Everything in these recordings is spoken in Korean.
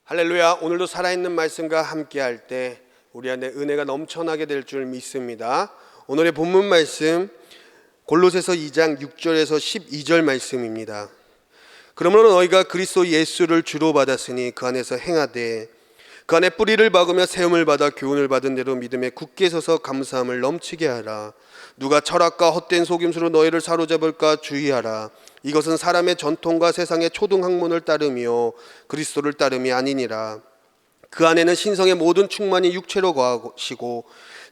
할렐루야. 오늘도 살아있는 말씀과 함께 할 때 우리 안에 은혜가 넘쳐나게 될 줄 믿습니다. 오늘의 본문 말씀 골로새서 2장 6절에서 12절 말씀입니다. 그러므로 너희가 그리스도 예수를 주로 받았으니 그 안에서 행하되 그 안에 뿌리를 박으며 세움을 받아 교훈을 받은 대로 믿음에 굳게 서서 감사함을 넘치게 하라. 누가 철학과 헛된 속임수로 너희를 사로잡을까 주의하라. 이것은 사람의 전통과 세상의 초등학문을 따르며 그리스도를 따름이 아니니라. 그 안에는 신성의 모든 충만이 육체로 거하시고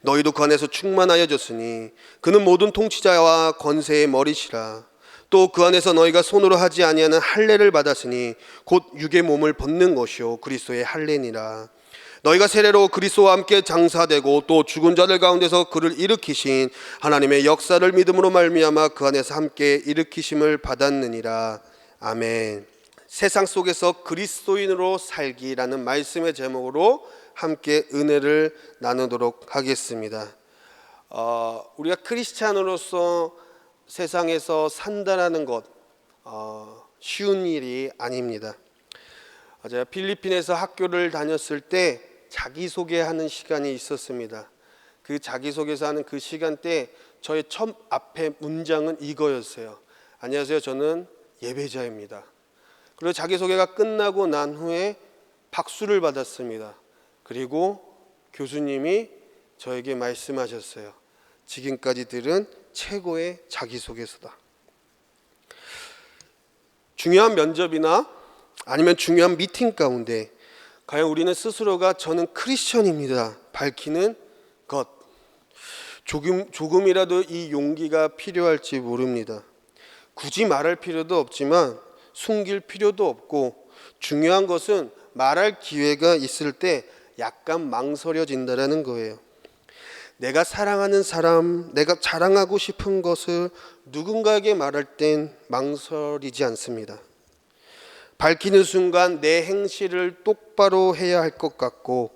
너희도 그 안에서 충만하여졌으니 그는 모든 통치자와 권세의 머리시라. 또 그 안에서 너희가 손으로 하지 아니하는 할례를 받았으니 곧 육의 몸을 벗는 것이요 그리스도의 할례니라. 너희가 세례로 그리스도와 함께 장사되고 또 죽은 자들 가운데서 그를 일으키신 하나님의 역사를 믿음으로 말미암아 그 안에서 함께 일으키심을 받았느니라. 아멘. 세상 속에서 그리스도인으로 살기라는 말씀의 제목으로 함께 은혜를 나누도록 하겠습니다. 우리가 크리스찬으로서 세상에서 산다라는 것 쉬운 일이 아닙니다. 제가 필리핀에서 학교를 다녔을 때 자기소개하는 시간이 있었습니다. 그 자기소개서 하는 그 시간대 저의 첫 앞에 문장은 이거였어요. 안녕하세요, 저는 예배자입니다. 그리고 자기소개가 끝나고 난 후에 박수를 받았습니다. 그리고 교수님이 저에게 말씀하셨어요. 지금까지 들은 최고의 자기소개서다. 중요한 면접이나 아니면 중요한 미팅 가운데 과연 우리는 스스로가 저는 크리스천입니다 밝히는 것, 조금이라도 이 용기가 필요할지 모릅니다. 굳이 말할 필요도 없지만 숨길 필요도 없고, 중요한 것은 말할 기회가 있을 때 약간 망설여진다는 거예요. 내가 사랑하는 사람, 내가 자랑하고 싶은 것을 누군가에게 말할 땐 망설이지 않습니다. 밝히는 순간 내 행실을 똑바로 해야 할 것 같고,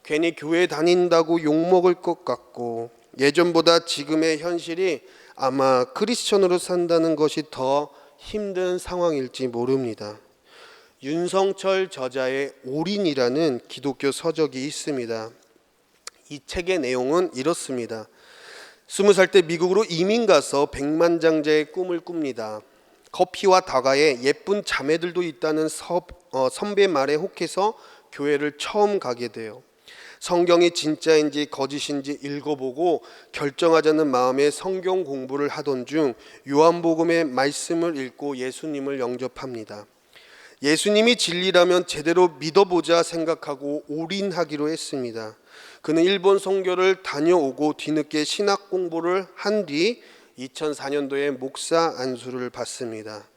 괜히 교회 다닌다고 욕먹을 것 같고, 예전보다 지금의 현실이 아마 크리스천으로 산다는 것이 더 힘든 상황일지 모릅니다. 윤성철 저자의 올인이라는 기독교 서적이 있습니다. 이 책의 내용은 이렇습니다. 20살 때 미국으로 이민 가서 백만장자의 꿈을 꿉니다. 커피와 다가에 예쁜 자매들도 있다는 선배 말에 혹해서 교회를 처음 가게 돼요. 성경이 진짜인지 거짓인지 읽어보고 결정하자는 마음에 성경 공부를 하던 중 요한복음의 말씀을 읽고 예수님을 영접합니다. 예수님이 진리라면 제대로 믿어보자 생각하고 올인하기로 했습니다. 그는 일본 선교를 다녀오고 뒤늦게 신학 공부를 한 뒤 2004년도에 목사 안수를 받습니다.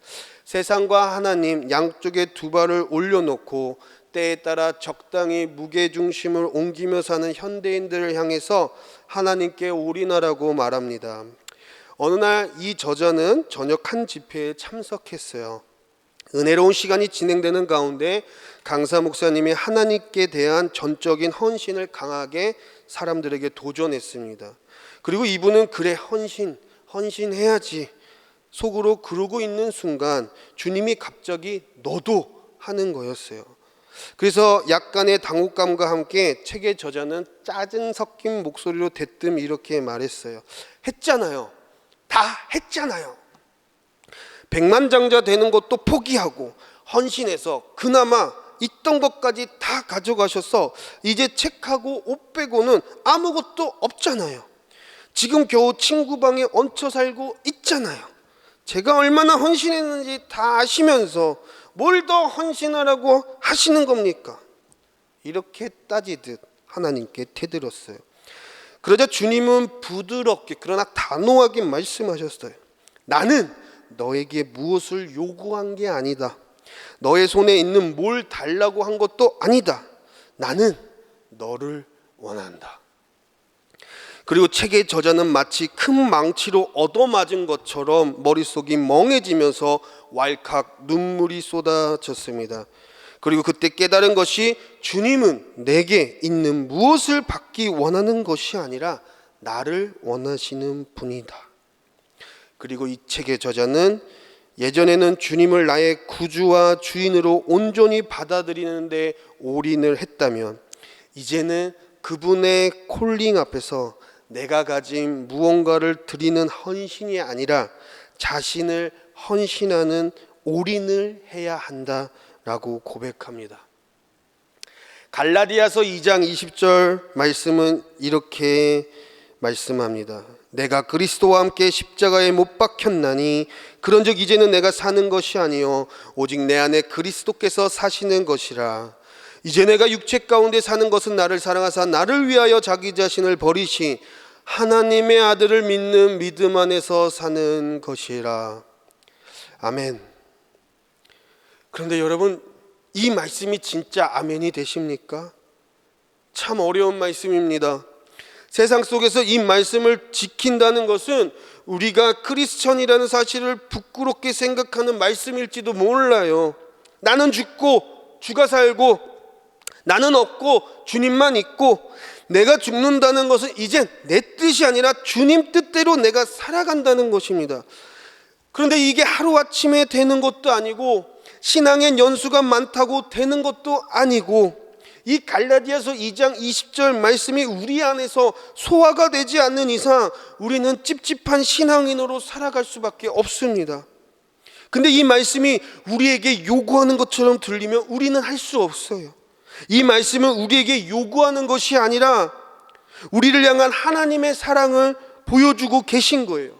세상과 하나님 양쪽에 두 발을 올려놓고 때에 따라 적당히 무게중심을 옮기며 사는 현대인들을 향해서 하나님께 올인하라고 말합니다. 어느 날 이 저자는 저녁 한 집회에 참석했어요. 은혜로운 시간이 진행되는 가운데 강사 목사님이 하나님께 대한 전적인 헌신을 강하게 사람들에게 도전했습니다. 그리고 이분은 그래 헌신해야지 속으로 그러고 있는 순간 주님이 갑자기 너도 하는 거였어요. 그래서 약간의 당혹감과 함께 책의 저자는 짜증 섞인 목소리로 대뜸 이렇게 말했어요. 했잖아요. 다 했잖아요. 백만장자 되는 것도 포기하고 헌신해서 그나마 있던 것까지 다 가져가셔서 이제 책하고 옷 빼고는 아무것도 없잖아요. 지금 겨우 친구 방에 얹혀 살고 있잖아요. 제가 얼마나 헌신했는지 다 아시면서 뭘 더 헌신하라고 하시는 겁니까? 이렇게 따지듯 하나님께 대들었어요. 그러자 주님은 부드럽게 그러나 단호하게 말씀하셨어요. 나는 너에게 무엇을 요구한 게 아니다. 너의 손에 있는 뭘 달라고 한 것도 아니다. 나는 너를 원한다. 그리고 책의 저자는 마치 큰 망치로 얻어맞은 것처럼 머릿속이 멍해지면서 왈칵 눈물이 쏟아졌습니다. 그리고 그때 깨달은 것이 주님은 내게 있는 무엇을 받기 원하는 것이 아니라 나를 원하시는 분이다. 그리고 이 책의 저자는 예전에는 주님을 나의 구주와 주인으로 온전히 받아들이는데 올인을 했다면, 이제는 그분의 콜링 앞에서 내가 가진 무언가를 드리는 헌신이 아니라 자신을 헌신하는 올인을 해야 한다라고 고백합니다. 갈라디아서 2장 20절 말씀은 이렇게 말씀합니다. 내가 그리스도와 함께 십자가에 못 박혔나니 그런즉 이제는 내가 사는 것이 아니요 오직 내 안에 그리스도께서 사시는 것이라. 이제 내가 육체 가운데 사는 것은 나를 사랑하사 나를 위하여 자기 자신을 버리신 하나님의 아들을 믿는 믿음 안에서 사는 것이라. 아멘. 그런데 여러분, 이 말씀이 진짜 아멘이 되십니까? 참 어려운 말씀입니다. 세상 속에서 이 말씀을 지킨다는 것은 우리가 크리스천이라는 사실을 부끄럽게 생각하는 말씀일지도 몰라요. 나는 죽고 주가 살고, 나는 없고 주님만 있고, 내가 죽는다는 것은 이젠 내 뜻이 아니라 주님 뜻대로 내가 살아간다는 것입니다. 그런데 이게 하루아침에 되는 것도 아니고 신앙의 연수가 많다고 되는 것도 아니고, 이 갈라디아서 2장 20절 말씀이 우리 안에서 소화가 되지 않는 이상 우리는 찝찝한 신앙인으로 살아갈 수밖에 없습니다. 근데 이 말씀이 우리에게 요구하는 것처럼 들리면 우리는 할 수 없어요. 이 말씀은 우리에게 요구하는 것이 아니라 우리를 향한 하나님의 사랑을 보여주고 계신 거예요.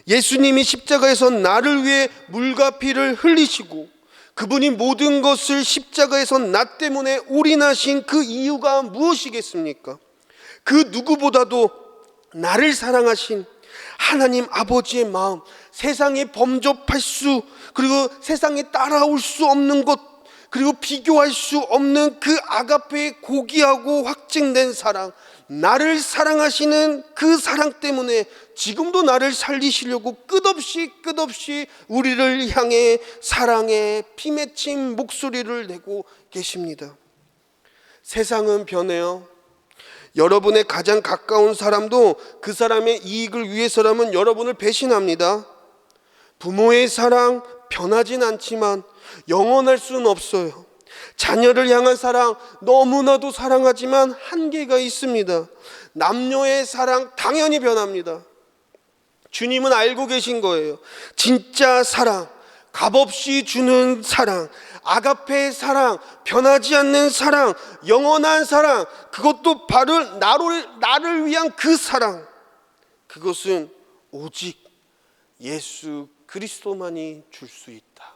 예수님이 십자가에서 나를 위해 물과 피를 흘리시고, 그분이 모든 것을 십자가에서 나 때문에 올인하신 그 이유가 무엇이겠습니까? 그 누구보다도 나를 사랑하신 하나님 아버지의 마음, 세상에 범접할 수, 그리고 세상에 따라올 수 없는 것, 그리고 비교할 수 없는 그 아가페의 고귀하고 확증된 사랑, 나를 사랑하시는 그 사랑 때문에 지금도 나를 살리시려고 끝없이 우리를 향해 사랑의 피맺힌 목소리를 내고 계십니다. 세상은 변해요. 여러분의 가장 가까운 사람도 그 사람의 이익을 위해서라면 여러분을 배신합니다. 부모의 사랑 변하진 않지만 영원할 수는 없어요. 자녀를 향한 사랑 너무나도 사랑하지만 한계가 있습니다. 남녀의 사랑 당연히 변합니다. 주님은 알고 계신 거예요. 진짜 사랑, 값없이 주는 사랑, 아가페의 사랑, 변하지 않는 사랑, 영원한 사랑, 그것도 바로 나를 위한 그 사랑, 그것은 오직 예수 그리스도만이 줄 수 있다.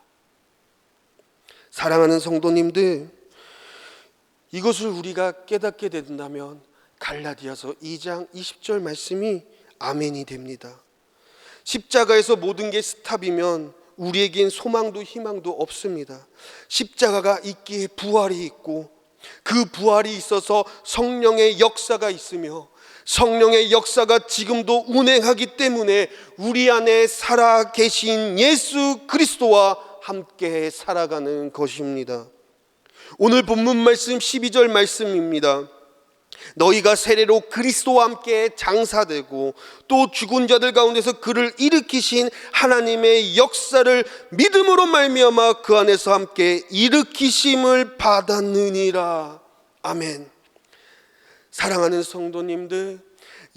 사랑하는 성도님들, 이것을 우리가 깨닫게 된다면 갈라디아서 2장 20절 말씀이 아멘이 됩니다. 십자가에서 모든 게 스탑이면 우리에겐 소망도 희망도 없습니다. 십자가가 있기에 부활이 있고, 그 부활이 있어서 성령의 역사가 있으며, 성령의 역사가 지금도 운행하기 때문에 우리 안에 살아 계신 예수 그리스도와 함께 살아가는 것입니다. 오늘 본문 말씀 12절 말씀입니다. 너희가 세례로 그리스도와 함께 장사되고 또 죽은 자들 가운데서 그를 일으키신 하나님의 역사를 믿음으로 말미암아 그 안에서 함께 일으키심을 받았느니라. 아멘. 사랑하는 성도님들,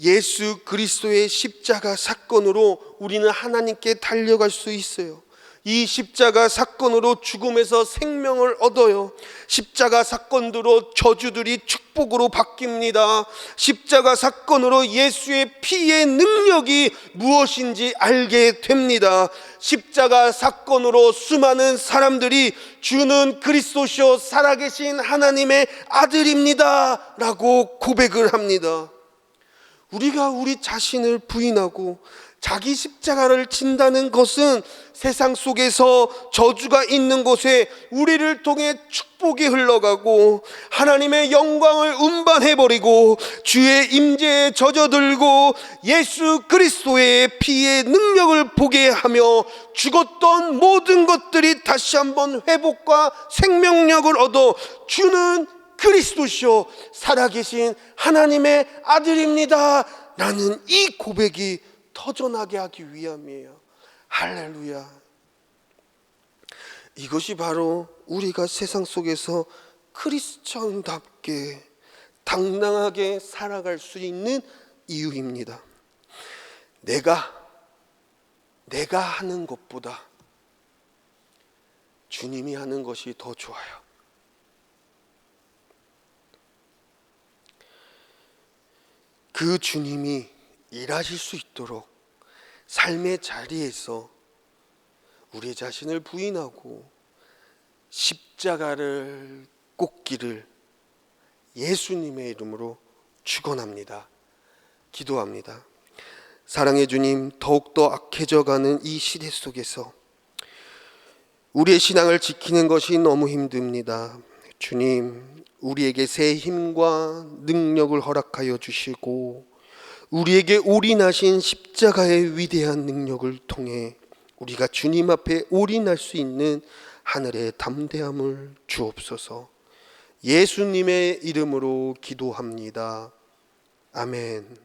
예수 그리스도의 십자가 사건으로 우리는 하나님께 달려갈 수 있어요. 이 십자가 사건으로 죽음에서 생명을 얻어요. 십자가 사건으로 저주들이 축복으로 바뀝니다. 십자가 사건으로 예수의 피의 능력이 무엇인지 알게 됩니다. 십자가 사건으로 수많은 사람들이 주는 그리스도시요 살아계신 하나님의 아들입니다 라고 고백을 합니다. 우리가 우리 자신을 부인하고 자기 십자가를 진다는 것은 세상 속에서 저주가 있는 곳에 우리를 통해 축복이 흘러가고 하나님의 영광을 운반해버리고 주의 임재에 젖어들고 예수 그리스도의 피의 능력을 보게 하며 죽었던 모든 것들이 다시 한번 회복과 생명력을 얻어 주는 그리스도시요 살아계신 하나님의 아들입니다 라는 이 고백이 터져나게 하기 위함이에요. 할렐루야. 이것이 바로 우리가 세상 속에서 크리스천답게 당당하게 살아갈 수 있는 이유입니다. 내가 하는 것보다 주님이 하는 것이 더 좋아요. 그 주님이 일하실 수 있도록 삶의 자리에서 우리 자신을 부인하고 십자가를 꽂기를 예수님의 이름으로 축원합니다. 기도합니다. 사랑의 주님, 더욱더 악해져가는 이 시대 속에서 우리의 신앙을 지키는 것이 너무 힘듭니다. 주님, 우리에게 새 힘과 능력을 허락하여 주시고 우리에게 올인하신 십자가의 위대한 능력을 통해 우리가 주님 앞에 올인할 수 있는 하늘의 담대함을 주옵소서. 예수님의 이름으로 기도합니다. 아멘.